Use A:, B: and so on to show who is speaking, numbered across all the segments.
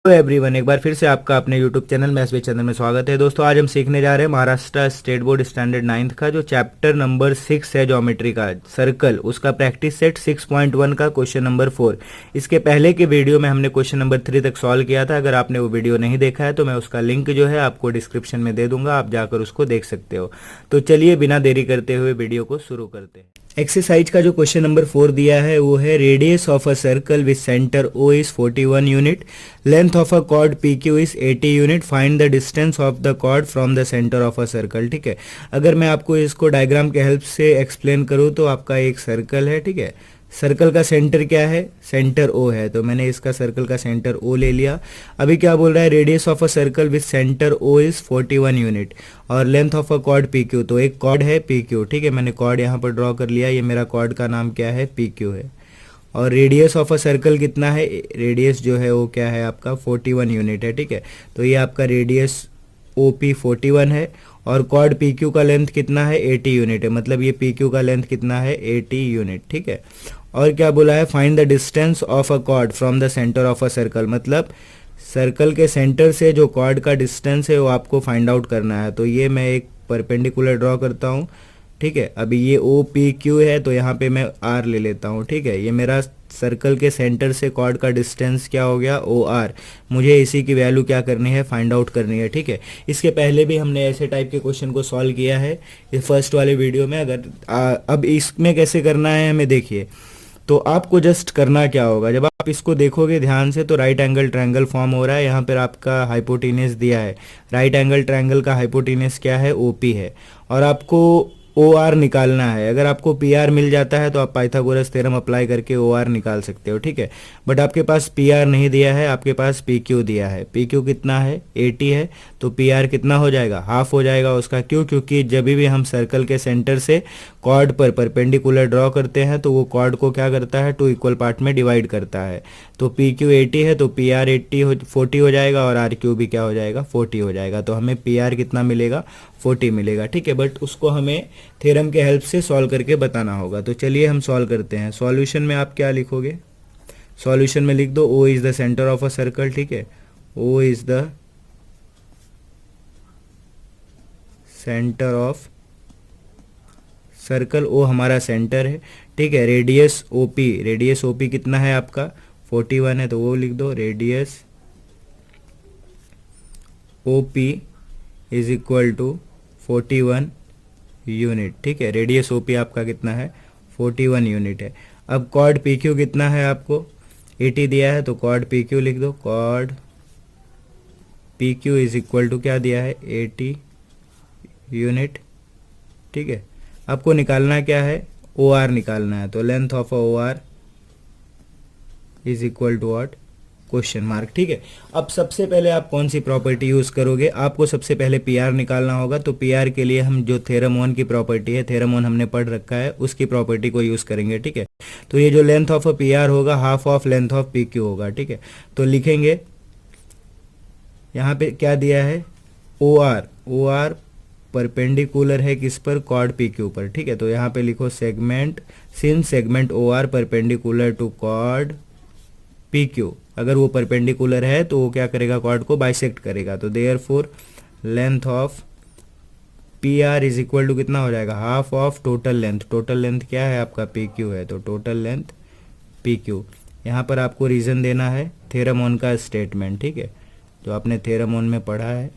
A: Hello everyone, एक बार फिर से आपका अपने YouTube channel maths with channel में स्वागत है। दोस्तों, आज हम सीखने जा रहे हैं Maharashtra state board standard 9th का जो चैप्टर नंबर 6 है ज्योमेट्री का, सर्कल, उसका प्रैक्टिस सेट 6.1 का क्वेश्चन नंबर 4। इसके पहले के वीडियो में हमने क्वेश्चन नंबर 3 तक सॉल्व किया था। अगर आपने वो वीडियो नहीं देखा है तो मैं उसका लिंक जो है आपको डिस्क्रिप्शन में दे दूंगा, आप जाकर उसको देख सकते हो। तो चलिए बिना देरी करते हुए वीडियो को शुरू करते हैं। एक्सरसाइज का जो क्वेश्चन नंबर 4 दिया है वो है radius of a circle with centre O is 41 unit, length of a chord P Q is 80 unit, find the distance of the chord from the centre of a circle. ठीक है, अगर मैं आपको इसको डायग्राम के हेल्प से explain करूँ तो आपका एक सर्कल है। ठीक है, सर्कल का सेंटर क्या है? सेंटर ओ है, तो मैंने इसका सर्कल का सेंटर ओ ले लिया। अभी क्या बोल रहा है? Radius of a circle with centre O is 41 unit और length of a chord P Q, तो एक कॉर्ड है पी क्यू। ठीक है, मैंने कॉर्ड यहाँ पर ड्रॉ कर लिया, ये मेरा कॉर्ड का नाम क्या है? पी क्यू है। और रेडियस ऑफ अ सर्कल कितना है? रेडियस जो है वो क्या है आपका? 41 यूनिट है। ठीक है, तो ये आपका रेडियस ओ पी 41 है और कॉर्ड पी क्यू का लेंथ कितना है? 80 यूनिट है, मतलब ये पी क्यू का लेंथ कितना है? 80 यूनिट। ठीक है, और क्या बोला है? Find the distance of a cord from the centre of a circle, मतलब सर्कल के सेंटर से जो कॉर्ड का डिस्टेंस है वो आपको फाइंड आउट करना है। तो ये मैं एक परपेंडिकुलर ड्रॉ करता हूँ। ठीक है, अभी ये ओ पी क्यू है तो यहाँ पे मैं आर ले लेता हूँ। ठीक है, ये मेरा सर्कल के सेंटर से कॉर्ड का डिस्टेंस क्या हो गया? O R. मुझे इसी की वैल्यू क्या करनी है? फाइंड आउट करनी है। ठीक है, इसके पहले भी हमने ऐसे टाइप के क्वेश्चन को सॉल्व किया है इस फर्स्ट वाले वीडियो में। अगर अब इसमें कैसे करना है हमें देखिए। तो आपको जस्ट करना क्या होगा, जब आप इसको देखोगे ध्यान से तो राइट एंगल ट्रायंगल फॉर्म हो रहा है। यहाँ पर आपका हाइपोटेनस दिया है, राइट एंगल ट्रायंगल का हाइपोटेनस क्या है? ओपी है। और आपको ओ आर निकालना है। अगर आपको पी आर मिल जाता है तो आप पाइथागोरस थ्योरम अप्लाई करके ओ आर निकाल सकते हो। ठीक है, बट आपके पास पी आर नहीं दिया है, आपके पास पी क्यू दिया है। पी क्यू कितना है? 80 है, तो पी आर कितना हो जाएगा? हाफ हो जाएगा उसका। क्यों? क्योंकि जब भी हम सर्कल के सेंटर से कॉर्ड पर परपेंडिकुलर ड्रॉ करते हैं तो वो कॉर्ड को क्या करता है? टू इक्वल पार्ट में डिवाइड करता है। तो पी क्यू 80 है तो पी आर 40 हो जाएगा और आर क्यू भी क्या हो जाएगा? 40 हो जाएगा। तो हमें पी आर कितना मिलेगा? 40 मिलेगा। ठीक है, बट उसको हमें थ्योरम के हेल्प से सॉल्व करके बताना होगा। तो चलिए हम सॉल्व करते हैं। सॉल्यूशन में आप क्या लिखोगे? सॉल्यूशन में लिख दो O is the centre of a circle. ठीक है, O is the centre of circle, O हमारा सेंटर है। ठीक है, रेडियस ओपी, रेडियस ओपी कितना है आपका? 41 है, तो वो लिख दो radius O P is equal to 41 unit. ठीक है, रेडियस ओपी आपका कितना है? 41 यूनिट है। अब कॉर्ड पी क्यू कितना है? आपको 80 दिया है, तो कॉर्ड पी क्यू लिख दो। Chord P Q is equal to क्या दिया है? 80 यूनिट। ठीक है, आपको निकालना क्या है? ओ आर निकालना है। तो length of O R is equal to what? Question mark. ठीक है, अब सबसे पहले आप कौन सी प्रॉपर्टी यूज करोगे? आपको सबसे पहले पी आर निकालना होगा। तो पी आर के लिए हम जो थ्योरम 1 की प्रॉपर्टी है, थ्योरम 1 हमने पढ़ रखा है, उसकी प्रॉपर्टी को यूज करेंगे। ठीक है, तो ये जो लेंथ ऑफ पी आर होगा half of length of P Q होगा। ठीक है, तो लिखेंगे यहाँ पे क्या दिया है? O R. O R perpendicular है किस पर? कॉर्ड पी क्यू पर। ठीक है, तो यहाँ पे लिखो segment, since segment O R perpendicular to chord P Q. अगर वो परपेंडिकुलर है तो वो क्या करेगा? कॉर्ड को बाइसेक्ट करेगा। तो therefore length of P R is equal to कितना हो जाएगा? Half of total length. Total length क्या है आपका? पी क्यू है, तो टोटल लेंथ पी क्यू। यहाँ पर आपको रीजन देना है थ्योरम 1 का स्टेटमेंट। ठीक है, जो आपने थ्योरम 1 में पढ़ा है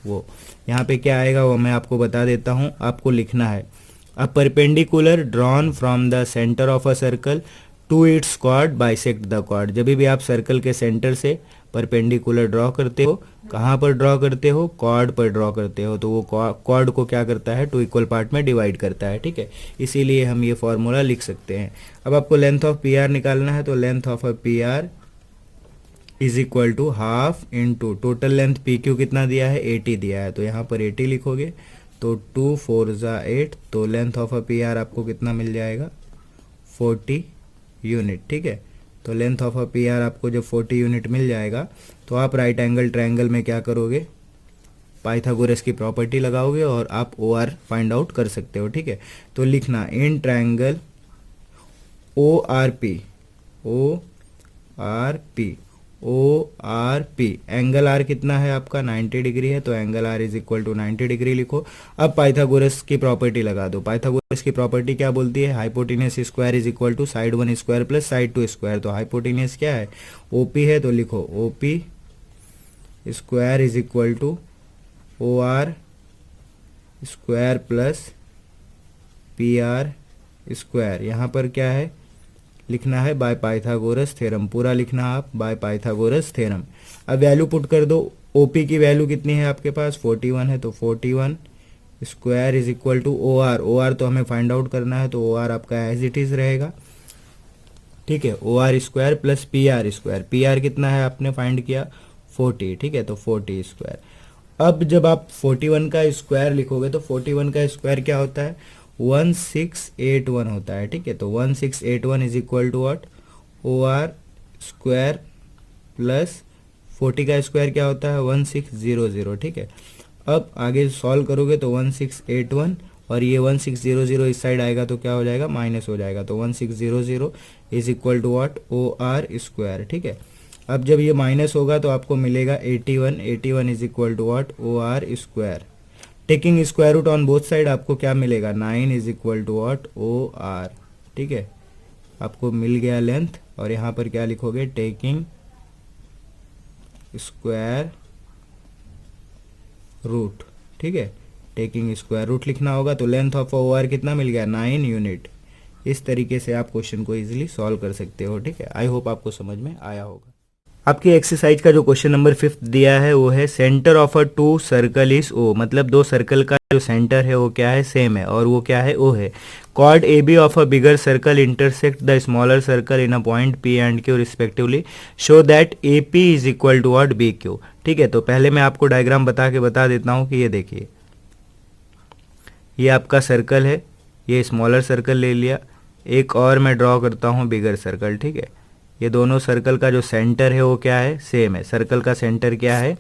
A: वो यहाँ पे क्या आएगा वो मैं आपको बता देता हूँ। आपको लिखना है a perpendicular drawn from the centre of a circle to its chord bisect the chord. जब भी आप सर्कल के सेंटर से परपेंडिकुलर ड्रॉ करते हो, कहाँ पर ड्रॉ करते हो? कॉर्ड पर ड्रॉ करते हो, तो वो कॉर्ड को क्या करता है? टू इक्वल पार्ट में डिवाइड करता है। ठीक है, इसीलिए हम ये फॉर्मूला लिख सकते हैं। अब आपको लेंथ ऑफ पी आर निकालना है, तो length of a P R is equal to half into total length P Q कितना दिया है? 80 दिया है, तो यहाँ पर 80 लिखोगे। तो 2 4 ज़ा 8, तो length of a P are आपको कितना मिल जाएगा? 40 यूनिट। ठीक है, तो length of a P are आपको जब 40 यूनिट मिल जाएगा तो आप राइट एंगल ट्रायंगल में क्या करोगे? पाइथागोरस की प्रॉपर्टी लगाओगे और आप ओ आर फाइंड आउट कर सकते हो। ठीक है, तो लिखना in triangle O R P, O R P, O R P. Angle R कितना है आपका 90 डिग्री है, तो angle R is equal to 90 degree लिखो। अब पाइथागोरस की प्रॉपर्टी लगा दो। पाइथागोरस की प्रॉपर्टी क्या बोलती है, hypotenuse square is equal to side one square plus side two square. तो हाइपोटेन्यूस क्या है, ओपी है, तो लिखो O P square is equal to O R square plus P R square. यहाँ पर क्या है लिखना है, बाय पाइथागोरस थ्योरम, पूरा लिखना आप बाय पाइथागोरस थ्योरम। अब वैल्यू पुट कर दो। ओपी की वैल्यू कितनी है आपके पास 41 है, तो 41 square is equal to O R. O R तो हमें फाइंड आउट करना है, तो ओ आर आपका एज इट इज रहेगा, ठीक है। O R square plus P R square. P R कितना है आपने फाइंड किया 40, ठीक है, तो 40 स्क्वायर। अब जब आप 41 का स्क्वायर लिखोगे तो 41 का स्क्वायर क्या होता है 1681 होता है, ठीक है। तो 1681 is equal to what, O R square plus 40 का स्क्वायर क्या होता है 1600, ठीक है। अब आगे सॉल्व करोगे तो 1681 और ये 1600 इस साइड आएगा तो क्या हो जाएगा माइनस हो जाएगा, तो 1600 is equal to what O R square, ठीक है। अब जब ये माइनस होगा तो आपको मिलेगा 81, 81 is equal to what O R square. Taking square root on both side आपको क्या मिलेगा 9 is equal to what O R, ठीक है। आपको मिल गया लेंथ, और यहाँ पर क्या लिखोगे टेकिंग स्क्वायर रूट, ठीक है। टेकिंग स्क्वायर रूट लिखना होगा, तो लेंथ ऑफ ओ आर कितना मिल गया 9 यूनिट। इस तरीके से आप क्वेश्चन को इजीली सॉल्व कर सकते हो, ठीक है। आई होप आपको समझ में आया होगा। आपकी एक्सरसाइज का जो क्वेश्चन नंबर 5 दिया है वो है centre of a two circle is O, मतलब दो सर्कल का जो सेंटर है वो क्या है सेम है, और वो क्या है ओ है। Chord A B of a bigger circle intersect the smaller circle in a point P and Q respectively, show that A P is equal to what B Q, ठीक है। तो पहले मैं आपको डायग्राम बता देता हूँ कि ये देखिए, ये आपका सर्कल है, ये स्मॉलर सर्कल ले लिया, एक और मैं ड्रॉ करता हूँ बिगर सर्कल, ठीक है। ये दोनों सर्कल का जो सेंटर है वो क्या है सेम है, सर्कल का सेंटर क्या है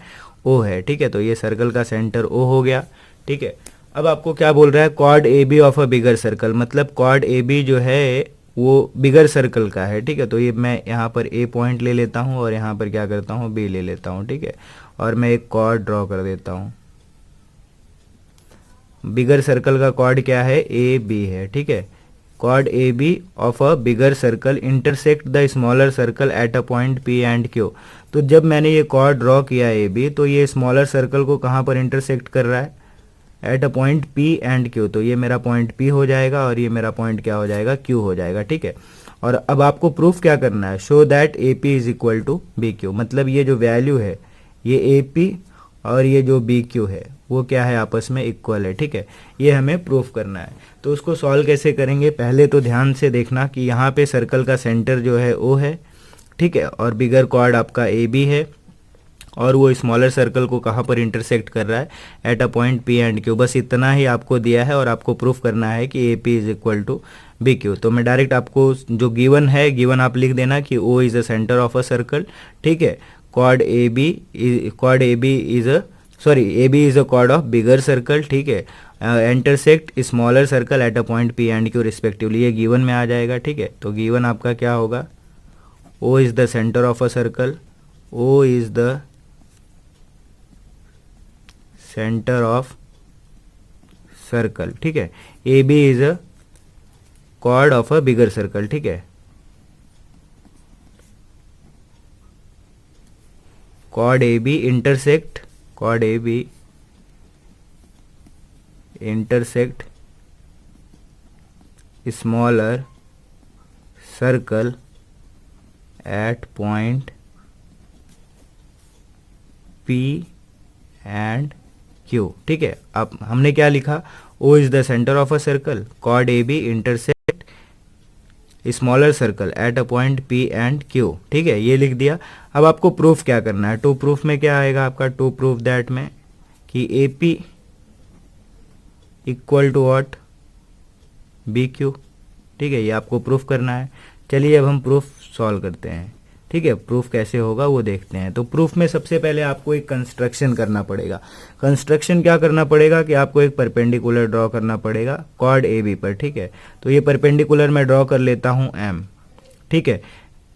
A: ओ है, ठीक है। तो ये सर्कल का सेंटर ओ हो गया, ठीक है। अब आपको क्या बोल रहा है chord A B of a bigger circle, मतलब कॉर्ड ए बी जो है वो बिगर सर्कल का है, ठीक है। तो ये मैं यहाँ पर ए पॉइंट ले लेता हूँ और यहाँ पर क्या करता हूँ बी ले लेता हूँ, ठीक है। और मैं एक कॉर्ड ड्रॉ कर देता हूँ। बिगर सर्कल का कॉर्ड क्या है ए बी है, ठीक है। Chord A B of a bigger circle intersect the smaller circle at a point P and Q. तो जब मैंने ये कॉर्ड ड्रॉ किया ए बी, तो ये स्मॉलर सर्कल को कहाँ पर इंटरसेक्ट कर रहा है eight a point P and Q. तो ये मेरा पॉइंट पी हो जाएगा और ये मेरा पॉइंट क्या हो जाएगा क्यू हो जाएगा, ठीक है। और अब आपको प्रूफ क्या करना है, show that A P is equal to B Q, मतलब ये जो वैल्यू है ये ए पी और ये जो बी क्यू है वो क्या है आपस में इक्वल है, ठीक है। ये हमें प्रूफ करना है। तो उसको सॉल्व कैसे करेंगे, पहले तो ध्यान से देखना कि यहाँ पे सर्कल का सेंटर जो है ओ है, ठीक है, और बिगर कॉर्ड आपका ए बी है, और वो स्मॉलर सर्कल को कहाँ पर इंटरसेक्ट कर रहा है eight a point P and Q. बस इतना ही आपको दिया है और आपको प्रूफ करना है कि A P is equal to B Q. तो मैं डायरेक्ट आपको जो गिवन है गिवन आप लिख देना कि O is a centre of a circle, ठीक है। Chord A B is a A B is a chord of bigger circle, ठीक है। Intersect smaller circle at a point P and Q respectively, ये given में आ जाएगा, ठीक है। तो गिवन आपका क्या होगा, O is the centre of a circle, O is the centre of circle, ठीक है। A B is a chord of a bigger circle, ठीक है। Chord A B intersect, chord A B intersect smaller circle at point P and Q, ठीक है। अब हमने क्या लिखा, O is the centre of a circle, chord A B intersect smaller circle at a point P and Q, ठीक है, ये लिख दिया। अब आपको प्रूफ क्या करना है, टू प्रूफ में क्या आएगा आपका, टू प्रूफ दैट में कि A P equal to what B Q, ठीक है, ये आपको प्रूफ करना है। चलिए अब हम प्रूफ सॉल्व करते हैं, ठीक है। प्रूफ कैसे होगा वो देखते हैं। तो प्रूफ में सबसे पहले आपको एक कंस्ट्रक्शन करना पड़ेगा। कंस्ट्रक्शन क्या करना पड़ेगा कि आपको एक परपेंडिकुलर ड्रॉ करना पड़ेगा कॉर्ड ए बी पर, ठीक है। तो ये परपेंडिकुलर मैं ड्रॉ कर लेता हूँ एम, ठीक है।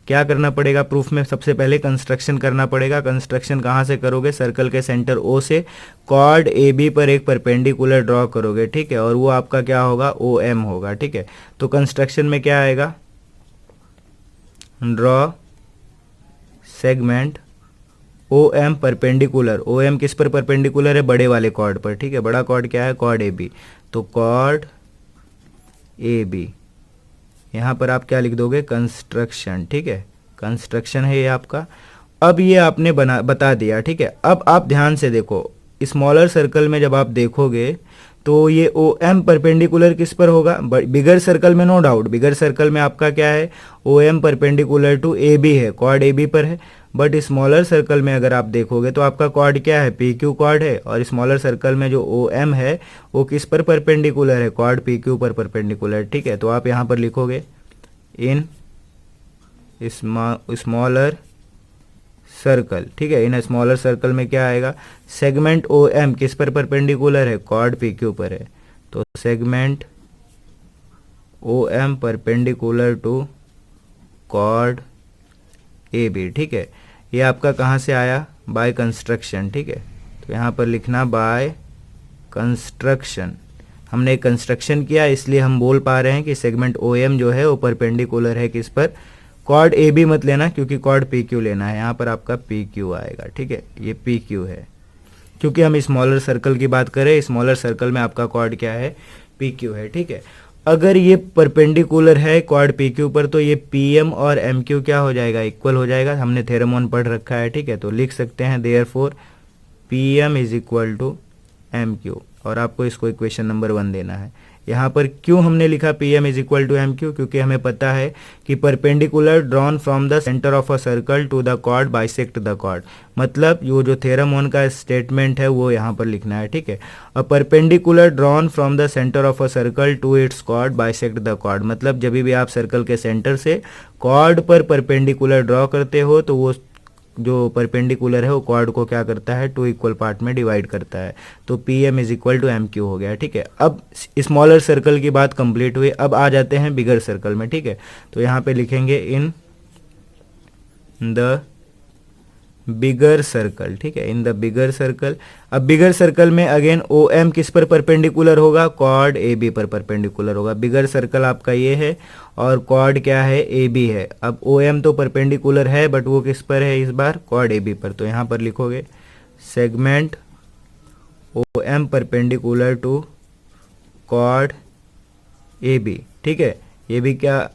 A: क्या करना पड़ेगा प्रूफ में, सबसे पहले कंस्ट्रक्शन करना पड़ेगा। कंस्ट्रक्शन कहाँ से करोगे, सर्कल के सेंटर ओ से कॉर्ड ए बी पर एक परपेंडिकुलर ड्रॉ करोगे, ठीक है, और वो आपका क्या होगा, ओ एम होगा, ठीक है। तो कंस्ट्रक्शन में क्या आएगा, draw segment O M perpendicular, O M किस पर परपेंडिकुलर है, बड़े वाले कॉर्ड पर, ठीक है। बड़ा कॉर्ड क्या है, कॉर्ड ए बी, तो कॉर्ड ए बी, यहाँ पर आप क्या लिख दोगे, कंस्ट्रक्शन, ठीक है, कंस्ट्रक्शन है ये आपका। अब ये आपने बता दिया, ठीक है। अब आप ध्यान से देखो, स्मॉलर सर्कल में जब आप देखोगे तो ये ओ एम परपेंडिकुलर किस पर होगा, बिगर सर्कल में नो डाउट, बिगर सर्कल में आपका क्या है, O M perpendicular to A B है, कॉर्ड ए बी पर है। बट स्मॉलर सर्कल में अगर आप देखोगे तो आपका कॉर्ड क्या है, पी क्यू कॉर्ड है, और स्मॉलर सर्कल में जो ओ एम है वो किस पर परपेंडिकुलर है, कॉर्ड पी क्यू पर परपेंडिकुलर, ठीक है। तो आप यहाँ पर लिखोगे इन स्मॉलर सर्कल, ठीक है, इन स्मॉलर सर्कल में क्या आएगा, सेगमेंट ओ एम किस पर परपेंडिकुलर है, कॉर्ड पी क्यू पर है, तो segment O M perpendicular to chord A B, ठीक है। ये आपका कहाँ से आया, बाय कंस्ट्रक्शन, ठीक है। तो यहाँ पर लिखना बाय कंस्ट्रक्शन, हमने कंस्ट्रक्शन किया इसलिए हम बोल पा रहे हैं कि सेगमेंट ओ एम जो है वो परपेंडिकुलर है किस पर, कॉर्ड ए बी मत लेना क्योंकि कॉर्ड पी क्यू लेना है, यहाँ पर आपका पी क्यू आएगा, ठीक है, ये पी क्यू है क्योंकि हम स्मॉलर सर्कल की बात करें, स्मॉलर सर्कल में आपका कॉर्ड क्या है, पी क्यू है, ठीक है। अगर ये परपेंडिकुलर है कॉर्ड पी क्यू पर तो ये पी एम और एम क्यू क्या हो जाएगा, इक्वल हो जाएगा, हमने थ्योरम 1 पढ़ रखा है, ठीक है। तो लिख सकते हैं therefore P M is equal to M Q, और आपको इसको इक्वेशन नंबर 1 देना है। यहाँ पर क्यों हमने लिखा P M is equal to M Q, क्योंकि हमें पता है कि perpendicular drawn from the centre of a circle to the chord bisect the chord, मतलब ये जो थ्योरम 1 का स्टेटमेंट है वो यहाँ पर लिखना है, ठीक है। A perpendicular drawn from the centre of a circle to its chord bisect the chord, मतलब जब भी आप सर्कल के सेंटर से कॉर्ड पर परपेंडिकुलर ड्रॉ करते हो तो वो जो परपेंडिकुलर है वो कॉर्ड को क्या करता है, 2 इक्वल पार्ट में डिवाइड करता है। तो P M is equal to M Q हो गया, ठीक है। अब स्मॉलर सर्कल की बात कंप्लीट हुई, अब आ जाते हैं बिगर सर्कल में, ठीक है। तो यहाँ पे लिखेंगे इन द बिगर सर्कल, ठीक है, इन द बिगर सर्कल। अब बिगर सर्कल में अगेन ओ एम किस पर परपेंडिकुलर होगा, कॉर्ड ए बी पर परपेंडिकुलर होगा। बिगर सर्कल आपका ये है और कॉर्ड क्या है, ए बी है। अब ओ एम तो परपेंडिकुलर है बट वो किस पर है इस बार, कॉर्ड ए बी पर। तो यहाँ पर लिखोगे segment O M perpendicular to chord A B, ठीक है। ये भी क्या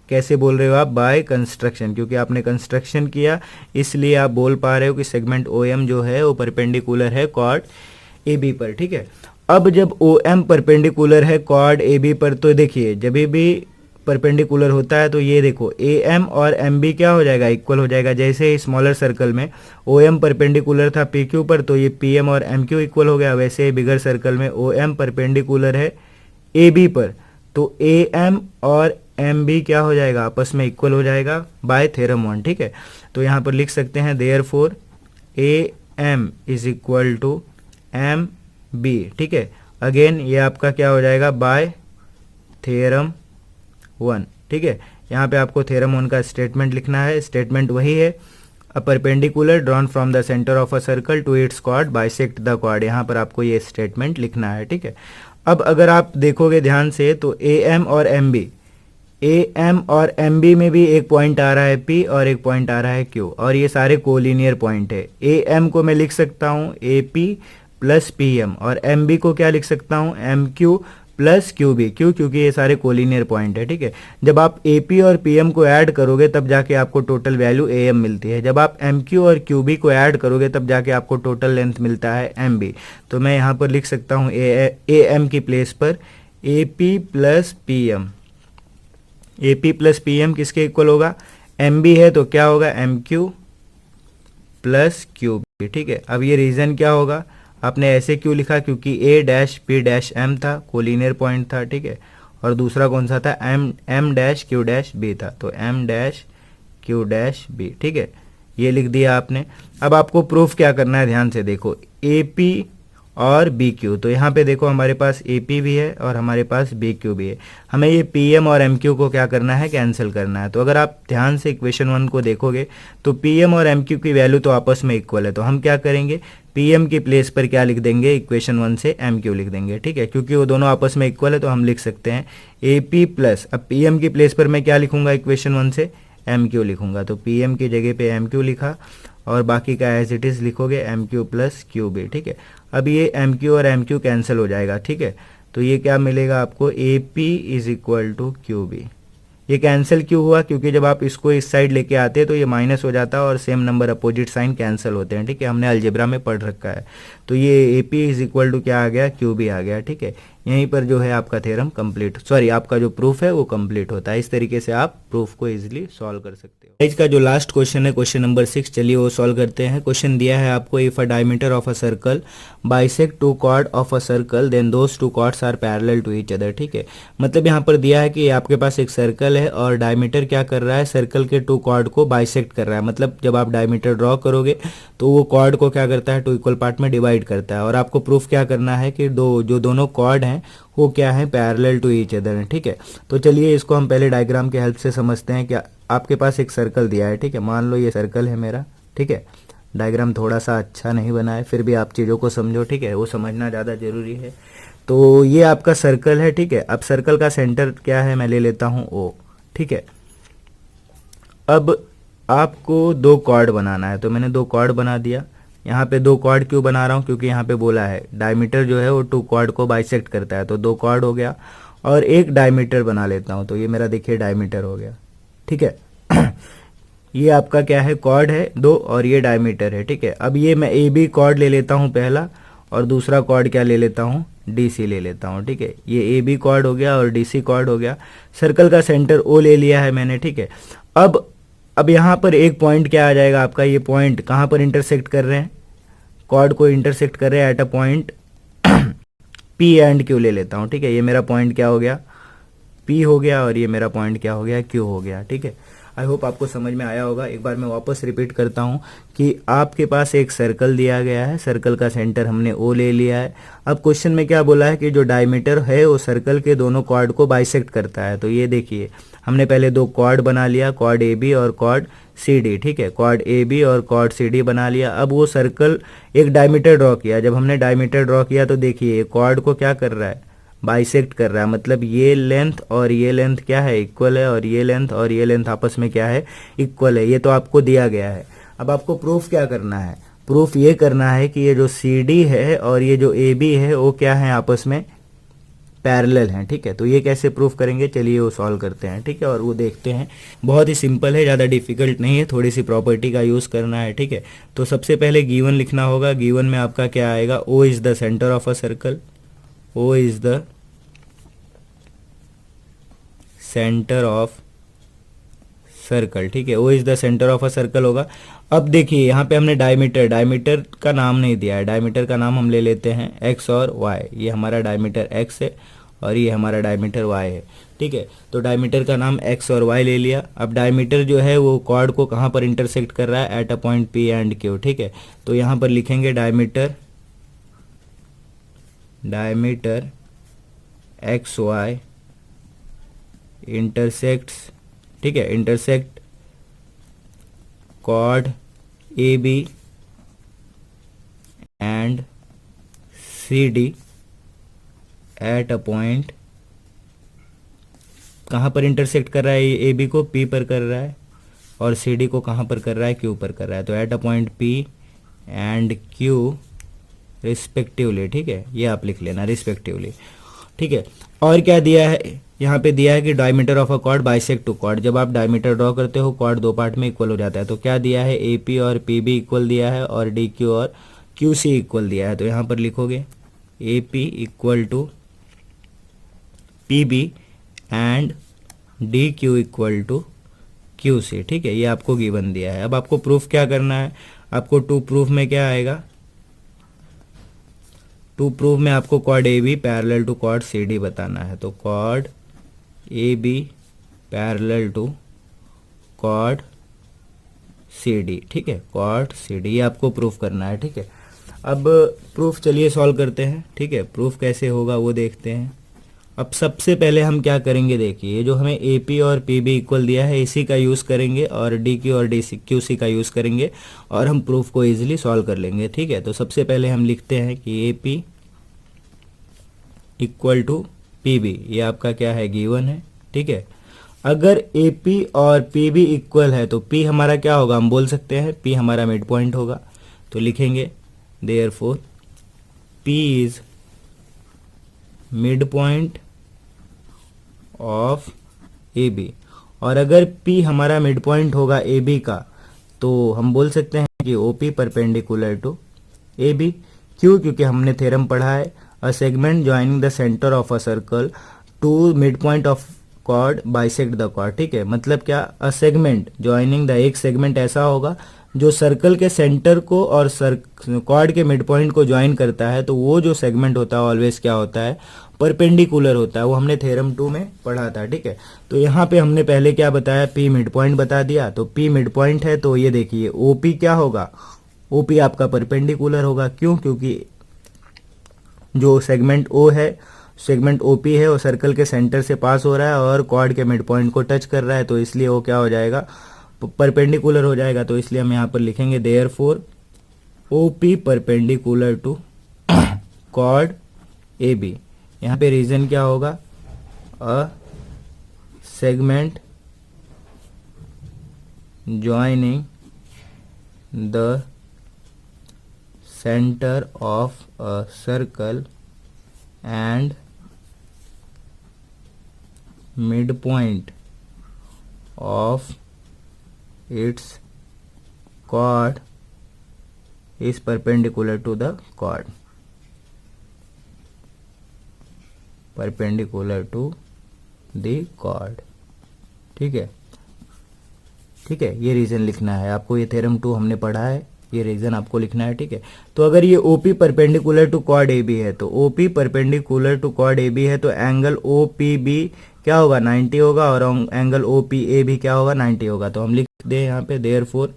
A: कैसे बोल रहे हो आप, बाय कंस्ट्रक्शन, क्योंकि आपने कंस्ट्रक्शन किया इसलिए आप बोल पा रहे हो कि सेगमेंट ओ एम जो है वो परपेंडिकुलर है कॉर्ड ए बी पर, ठीक है। अब जब ओ एम परपेंडिकुलर है कॉर्ड ए बी पर तो देखिए जब भी परपेंडिकुलर होता है तो ये देखो ए एम और एम बी क्या हो जाएगा, इक्वल हो जाएगा। जैसे स्मॉलर सर्कल में ओ एम परपेंडिकुलर था पी क्यू पर तो ये पी एम और एम क्यू इक्वल हो गया, वैसे बिगर सर्कल में ओ एम परपेंडिकुलर है ए बी पर तो ए एम और एम बी क्या हो जाएगा, आपस में इक्वल हो जाएगा बाय थ्योरम 1, ठीक है। तो यहाँ पर लिख सकते हैं therefore A M is equal to M B, ठीक है। अगेन ये आपका क्या हो जाएगा, बाय थ्योरम 1, ठीक है। यहाँ पे आपको थ्योरम 1 का स्टेटमेंट लिखना है, स्टेटमेंट वही है, a perpendicular drawn from the centre of a circle to its chord bisect the chord, यहाँ पर आपको ये स्टेटमेंट लिखना है, ठीक है। अब अगर आप देखोगे ध्यान से तो ए एम और एम बी, ए एम और एम बी में भी एक पॉइंट आ रहा है पी और एक पॉइंट आ रहा है क्यू, और ये सारे कोलिनियर पॉइंट है। ए एम को मैं लिख सकता हूँ A P plus P M, और एम बी को क्या लिख सकता हूँ, M Q plus Q B, क्यों, क्योंकि ये सारे कोलिनियर पॉइंट है, ठीक है। जब आप ए पी और पी एम को ऐड करोगे तब जाके आपको टोटल वैल्यू ए एम मिलती है, जब आप एम क्यू और क्यू बी को ऐड करोगे तब जाके आपको टोटल लेंथ मिलता है एम बी। तो मैं यहाँ पर लिख सकता हूँ ए एम की प्लेस पर A P plus P M, A P plus P M किसके इक्वल होगा, एम बी है तो क्या होगा, M Q plus Q B, ठीक है। अब ये रीजन क्या होगा, आपने ऐसे क्यों लिखा, क्योंकि A dash P dash M था, कोलिनियर पॉइंट था, ठीक है, और दूसरा कौन सा था, M dash Q dash B था, तो M dash Q dash B, ठीक है, ये लिख दिया आपने। अब आपको प्रूफ क्या करना है, ध्यान से देखो, ए पी और बी क्यू। तो यहाँ पे देखो हमारे पास ए पी भी है और हमारे पास बी क्यू भी है। हमें ये पी एम और एम क्यू को क्या करना है, कैंसिल करना है। तो अगर आप ध्यान से इक्वेशन 1 को देखोगे तो पी एम और एम क्यू की वैल्यू तो आपस में इक्वल है, तो हम क्या करेंगे, पी एम की प्लेस पर क्या लिख देंगे, इक्वेशन 1 से एम क्यू लिख देंगे। ठीक है, क्योंकि वो दोनों आपस में इक्वल है तो हम लिख सकते हैं ए पी प्लस, अब पी एम की प्लेस पर मैं क्या लिखूंगा, इक्वेशन 1 से एम क्यू लिखूंगा। तो पी एम की जगह पे एम क्यू लिखा और बाकी का एज इट इज़ लिखोगे M Q plus Q B. ठीक है, अब ये एम क्यू और एम क्यू कैंसिल हो जाएगा। ठीक है, तो ये क्या मिलेगा आपको, A P is equal to Q B. ये कैंसिल क्यों हुआ, क्योंकि जब आप इसको इस साइड लेके आते हैं तो ये माइनस हो जाता है और same number opposite sign cancel होते हैं। ठीक है, हमने अलजेब्रा में पढ़ रखा है। तो ये A P is equal to क्या आ गया, क्यू बी आ गया। ठीक है, यहीं पर जो है आपका थ्योरम कंप्लीट, सॉरी आपका जो प्रूफ है वो कंप्लीट होता है। इस तरीके से आप प्रूफ को इजीली सॉल्व कर सकते हो। आज का जो लास्ट क्वेश्चन है, क्वेश्चन नंबर 6, चलिए वो सॉल्व करते हैं। क्वेश्चन दिया है आपको, if a diameter of a circle bisect two chord of a circle then those two chords are parallel to each other. ठीक है, मतलब यहाँ पर दिया है कि आपके पास एक सर्कल है और डायमीटर क्या कर रहा है, सर्कल के टू कॉर्ड को बाइसेक्ट कर रहा है। मतलब जब आप डायमीटर ड्रॉ करोगे तो वो कॉर्ड को क्या करता है, टू इक्वल पार्ट में डिवाइड करता है। और आपको प्रूफ क्या करना है कि जो दोनों कॉर्ड हैं वो क्या है, पैरेलल टू ईच अदर है। ठीक है, तो चलिए इसको हम पहले डायग्राम के हेल्प से समझते हैं। क्या आपके पास एक सर्कल दिया है, ठीक है, मान लो ये सर्कल है मेरा। ठीक है, डायग्राम थोड़ा सा अच्छा नहीं बना है, फिर भी आप चीज़ों को समझो। ठीक है, वो समझना ज़्यादा ज़रूरी है। तो ये आपका सर्कल है। ठीक है, अब सर्कल का सेंटर क्या है, मैं ले लेता हूँ ओ। ठीक है, अब आपको दो कॉर्ड बनाना है, तो मैंने दो कॉर्ड बना दिया। यहाँ पे दो कॉर्ड क्यों बना रहा हूँ, क्योंकि यहाँ पे बोला है डायमीटर जो है वो टू कॉर्ड को बाइसेक्ट करता है, तो दो कॉर्ड हो गया। और एक डायमीटर बना लेता हूँ, तो ये मेरा देखिए डायमीटर हो गया। ठीक है ये आपका क्या है, कॉर्ड है दो और ये डायमीटर है। ठीक है, अब ये मैं ए बी कॉर्ड ले लेता हूँ पहला, और दूसरा कॉर्ड क्या ले लेता हूँ, डी सी ले लेता हूँ। ठीक है, ये ए बी कॉर्ड हो गया और डी सी कॉर्ड हो गया। सर्कल का सेंटर ओ ले लिया है मैंने। ठीक है, अब यहाँ पर एक पॉइंट क्या आ जाएगा आपका, ये पॉइंट कहाँ पर इंटरसेक्ट कर रहे हैं, कॉर्ड को इंटरसेक्ट कर रहे हैं eight a point P and Q ले लेता हूँ। ठीक है, ये मेरा पॉइंट क्या हो गया, पी हो गया, और ये मेरा पॉइंट क्या हो गया, क्यू हो गया। ठीक है, आई होप आपको समझ में आया होगा। एक बार मैं वापस रिपीट करता हूँ कि आपके पास एक सर्कल दिया गया है, सर्कल का सेंटर हमने ओ ले लिया है। अब क्वेश्चन में क्या बोला है कि जो डायमीटर है वो सर्कल के दोनों कॉर्ड को बाइसेक्ट करता है। तो ये देखिए हमने पहले दो कॉर्ड बना लिया, कॉर्ड ए बी और कॉर्ड सी डी। ठीक है, कॉर्ड ए बी और कॉर्ड सी डी बना लिया। अब वो सर्कल एक डायमीटर ड्रॉ किया, जब हमने डायमीटर ड्रॉ किया तो देखिए कॉर्ड को क्या कर रहा है, बाइसेक्ट कर रहा है। मतलब ये लेंथ और ये लेंथ क्या है, इक्वल है, और ये लेंथ और ये लेंथ आपस में क्या है, इक्वल है। ये तो आपको दिया गया है। अब आपको प्रूफ क्या करना है, प्रूफ ये करना है कि ये जो सी डी है और ये जो ए बी है वो क्या है, आपस में पैरेलल हैं। ठीक है, तो ये कैसे प्रूफ करेंगे, चलिए वो सॉल्व करते हैं। ठीक है, और वो देखते हैं, बहुत ही सिंपल है, ज़्यादा डिफिकल्ट नहीं है, थोड़ी सी प्रॉपर्टी का यूज़ करना है। ठीक है, तो सबसे पहले गिवन लिखना होगा। गिवन में आपका क्या आएगा, O is the centre of a circle, O is the centre of circle. ठीक है, O is the centre of a circle होगा। अब देखिए यहाँ पे हमने डायमीटर का नाम नहीं दिया है, डायमीटर का नाम हम ले लेते हैं एक्स और वाई। ये हमारा डायमीटर एक्स है और ये हमारा डायमीटर वाई है। ठीक है, तो डायमीटर का नाम एक्स और वाई ले लिया। अब डायमीटर जो है वो कॉर्ड को कहाँ पर इंटरसेक्ट कर रहा है, eight a point P and Q. ठीक है, तो यहाँ पर लिखेंगे डायमीटर एक्स वाई इंटरसेक्ट्स, ठीक है, intersect chord A B and C D at a point, कहाँ पर इंटरसेक्ट कर रहा है, ए बी को पी पर कर रहा है और सी डी को कहाँ पर कर रहा है, क्यू पर कर रहा है। तो eight a point P and Q respectively. ठीक है, ये आप लिख लेना रिस्पेक्टिवली। ठीक है, और क्या दिया है, यहाँ पे दिया है कि diameter of a chord bisect two chord. जब आप डायमीटर ड्रॉ करते हो कॉर्ड दो पार्ट में इक्वल हो जाता है। तो क्या दिया है, ए पी और पी बी इक्वल दिया है और डी क्यू और क्यू सी इक्वल दिया है। तो यहाँ पर लिखोगे A P equal to P B and D Q equal to Q C. ठीक है, ये आपको गिवन दिया है। अब आपको प्रूफ क्या करना है, आपको टू प्रूफ में क्या आएगा, टू प्रूफ में आपको chord A B parallel to chord C D बताना है। तो chord A B parallel to chord C D. ठीक है, कॉर्ड सी डी, ये आपको प्रूफ करना है। ठीक है, अब प्रूफ चलिए सॉल्व करते हैं, ठीक है। प्रूफ कैसे होगा वो देखते हैं। अब सबसे पहले हम क्या करेंगे, देखिए ये जो हमें ए पी और पी बी इक्वल दिया है इसी का यूज़ करेंगे और डी क्यू और डी सी क्यू सी का यूज़ करेंगे और हम प्रूफ को इजीली सॉल्व कर लेंगे, ठीक है। तो सबसे पहले हम लिखते हैं कि A P equal to P B, ये आपका क्या है, गिवन है, ठीक है। अगर ए पी और पी बी इक्वल है तो पी हमारा क्या होगा, हम बोल सकते हैं पी हमारा मिड पॉइंट होगा। तो लिखेंगे therefore P is mid point of A B. और अगर P हमारा मिड पॉइंट होगा ए बी का तो हम बोल सकते हैं कि O P perpendicular to A B. क्यों, क्योंकि हमने थ्योरम पढ़ा है a segment joining the centre of a circle to mid point of chord bisect the chord, ठीक है। मतलब क्या, अ सेगमेंट ज्वाइनिंग द, एक सेगमेंट ऐसा होगा जो सर्कल के सेंटर को और कॉर्ड के मिड पॉइंट को ज्वाइन करता है, तो वो जो सेगमेंट होता है ऑलवेज क्या होता है, परपेंडिकुलर होता है। वो हमने थ्योरम 2 में पढ़ा था, ठीक है। तो यहाँ पे हमने पहले क्या बताया, पी मिड पॉइंट बता दिया। तो पी मिड पॉइंट है तो ये देखिए ओपी क्या होगा, ओपी आपका परपेंडिकुलर होगा। क्यों, क्योंकि जो सेगमेंट ओ है, सेगमेंट ओपी है, वो सर्कल के सेंटर से पास हो रहा है और कॉर्ड के मिड पॉइंट को टच कर रहा है, तो इसलिए वो क्या हो जाएगा, परपेंडिकुलर हो जाएगा। तो इसलिए हम यहाँ पर लिखेंगे therefore OP perpendicular to chord A B. यहाँ पे रीजन क्या होगा, a segment joining the centre of a circle and mid point of its chord is perpendicular to the chord, perpendicular to the chord, ठीक है, ठीक है। ये reason लिखना है आपको, ये थ्योरम 2 हमने पढ़ा है, ये रीजन आपको लिखना है, ठीक है। तो अगर ये OP perpendicular to chord AB है, तो OP perpendicular to chord AB है, तो एंगल OPB क्या होगा, 90 होगा, और एंगल OPA भी क्या होगा, 90 होगा। तो हम लिख दे यहाँ पे देयरफॉर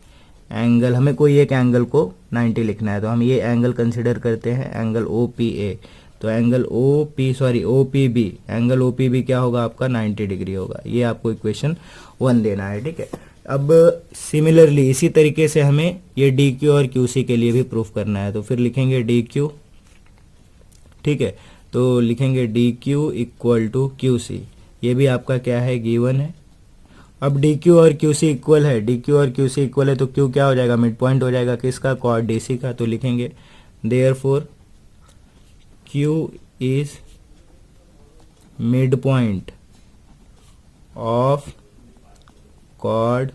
A: एंगल, हमें कोई एक एंगल को 90 लिखना है, तो हम ये एंगल कंसिडर करते हैं एंगल OPA। तो एंगल OPB, एंगल OPB क्या होगा आपका, 90 डिग्री होगा। ये आपको इक्वेशन 1 देना है, ठीक है। अब सिमिलरली इसी तरीके से हमें ये DQ और QC के लिए भी प्रूफ करना है। तो फिर लिखेंगे DQ, ठीक है। तो लिखेंगे DQ इक्वल टू QC, ये भी आपका क्या है, गिवन है। अब DQ और QC इक्वल है, DQ और QC इक्वल है तो Q क्या हो जाएगा, मिड पॉइंट हो जाएगा किसका, कॉर्ड DC का। तो लिखेंगे therefore Q is mid point of chord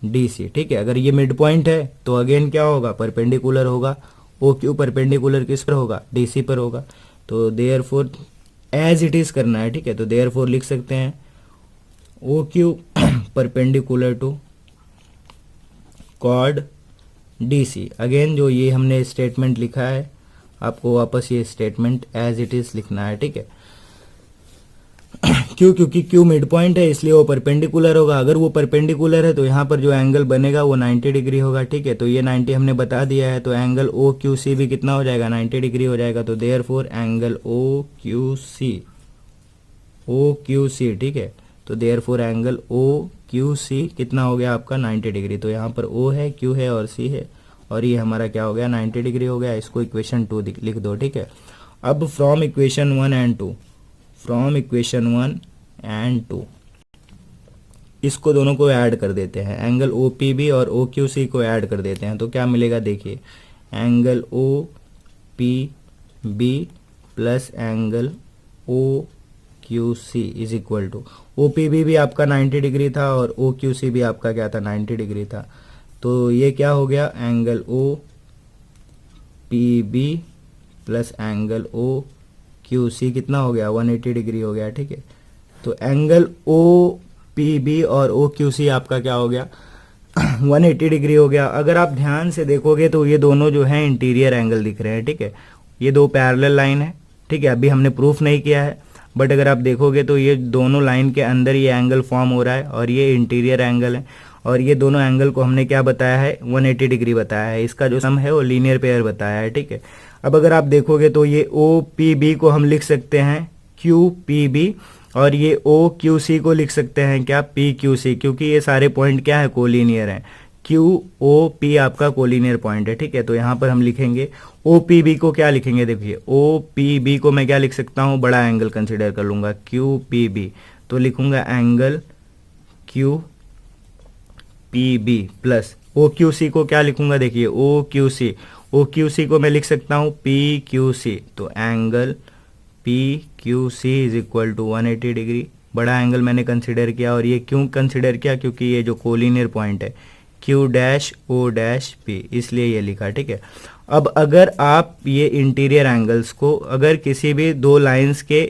A: DC, ठीक है। अगर ये मिड पॉइंट है तो अगेन क्या होगा, परपेंडिकुलर होगा। OQ परपेंडिकुलर किस पर होगा, DC पर होगा। तो देयरफॉर एज इट इज करना है, ठीक है। तो देयरफॉर लिख सकते हैं OQ perpendicular to chord DC। Again जो ये हमने स्टेटमेंट लिखा है आपको वापस ये स्टेटमेंट एज इट इज लिखना है, ठीक है। क्यों, क्योंकि Q मिड पॉइंट है इसलिए वो परपेंडिकुलर होगा। अगर वो परपेंडिकुलर है तो यहाँ पर जो एंगल बनेगा वो 90 डिग्री होगा, ठीक है। तो ये 90 हमने बता दिया है, तो एंगल OQC भी कितना हो जाएगा, 90 डिग्री हो जाएगा। तो देयरफॉर एंगल OQC, ठीक है। तो देयरफॉर एंगल OQC कितना हो गया आपका, 90 डिग्री। तो यहाँ पर O है, Q है और C है, और ये हमारा क्या हो गया, 90 डिग्री हो गया। इसको इक्वेशन 2 लिख दो, ठीक है। अब from equation 1 and 2, from equation 1 and 2 इसको दोनों को ऐड कर देते हैं, एंगल OPB और OQC को ऐड कर देते हैं। तो क्या मिलेगा, देखिए angle OPB plus angle OQC is equal to, OPB भी आपका 90 डिग्री था और OQC भी आपका क्या था, 90 डिग्री था। तो ये क्या हो गया, angle OPB plus angle OQC कितना हो गया, 180 डिग्री हो गया, ठीक है। तो एंगल OPB और OQC आपका क्या हो गया, 180 डिग्री हो गया। अगर आप ध्यान से देखोगे तो ये दोनों जो हैं इंटीरियर एंगल दिख रहे हैं, ठीक है। ये दो पैरेलल लाइन है, ठीक है। अभी हमने प्रूफ नहीं किया है, बट अगर आप देखोगे तो ये दोनों लाइन के अंदर ये एंगल फॉर्म हो रहा है और ये इंटीरियर एंगल है। और ये दोनों एंगल को हमने क्या बताया है, 180 डिग्री बताया है। इसका जो सम है वो लीनियर पेयर बताया है, ठीक है। अब अगर आप देखोगे तो ये ओ पी बी को हम लिख सकते हैं क्यू पी बी, और ये ओ क्यू सी को लिख सकते हैं क्या, पी क्यू सी, क्योंकि ये सारे पॉइंट क्या है, कोलिनियर हैं। क्यू ओ पी आपका कोलिनियर पॉइंट है, ठीक है। तो यहाँ पर हम लिखेंगे ओ पी बी को क्या लिखेंगे, देखिए ओ पी बी को मैं क्या लिख सकता हूँ, बड़ा एंगल कंसिडर कर लूंगा, क्यू पी बी, तो लिखूंगा angle Q P B plus O Q C को क्या लिखूंगा, देखिए ओ क्यू सी को मैं लिख सकता हूँ पी क्यू सी, तो angle P Q C is equal to 180 degree. बड़ा एंगल मैंने कंसिडर किया, और ये क्यों कंसिडर किया, क्योंकि ये जो कोलिनियर पॉइंट है Q dash O dash P, इसलिए ये लिखा, ठीक है। अब अगर आप ये इंटीरियर एंगल्स को, अगर किसी भी दो लाइंस के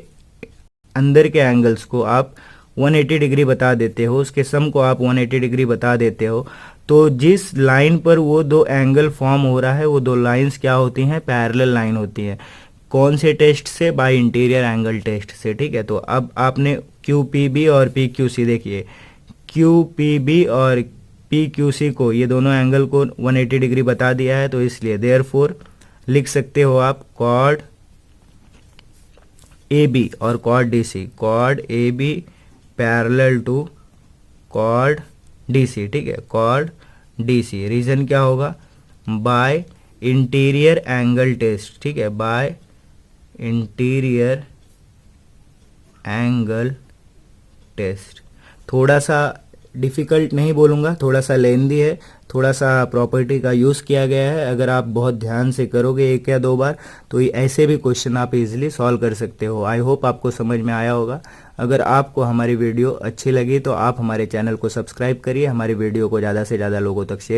A: अंदर के एंगल्स को आप 180 डिग्री बता देते हो, उसके सम को आप 180 डिग्री बता देते हो, तो जिस लाइन पर वो दो एंगल फॉर्म हो रहा है वो दो लाइंस क्या होती हैं, पैरेलल लाइन होती हैं। कौन से टेस्ट से, बाय इंटीरियर एंगल टेस्ट से, ठीक है। तो अब आपने क्यू पी बी और पी क्यू सी, देखिए क्यू पी बी और पी क्यू सी को, ये दोनों एंगल को 180 डिग्री बता दिया है, तो इसलिए देयरफॉर लिख सकते हो आप कॉड ए बी और code D C, code A B parallel to code D C, ठीक है, कॉड डी सी। रीजन क्या होगा, बाय इंटीरियर एंगल टेस्ट, ठीक है, बाय इंटीरियर एंगल टेस्ट। थोड़ा सा डिफ़िकल्ट नहीं बोलूँगा, थोड़ा सा लेंदी है, थोड़ा सा प्रॉपर्टी का यूज़ किया गया है। अगर आप बहुत ध्यान से करोगे एक या दो बार, तो ये ऐसे भी क्वेश्चन आप इजीली सॉल्व कर सकते हो। आई होप आपको समझ में आया होगा। अगर आपको हमारी वीडियो अच्छी लगी तो आप हमारे चैनल को सब्सक्राइब करिए, हमारी वीडियो को ज़्यादा से ज़्यादा लोगों तक शेयर